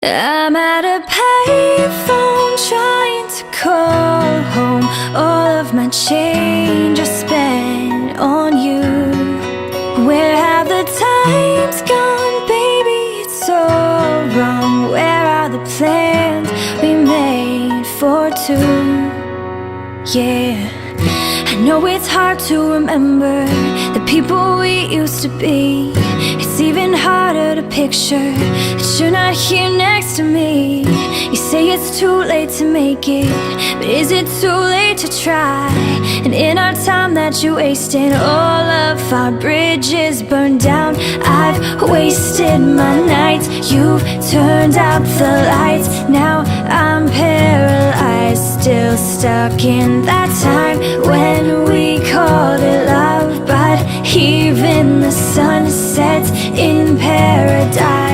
I'm at a payphone trying to call home. All of my change I spent on you. Where have the times gone, baby? It's all wrong. Where are the plans we made for two? Yeah, I know it's hard to remember the people we used to be. It's even harder to picture that you're not here next to me. You say it's too late to make it, but is it too late to try? And in our time that you wasted, all of our bridges burned down. I've wasted my nights, you've turned out the lights. Now I'm paralyzed, still stuck in that time when we called it love. But even the sun sets in paradise.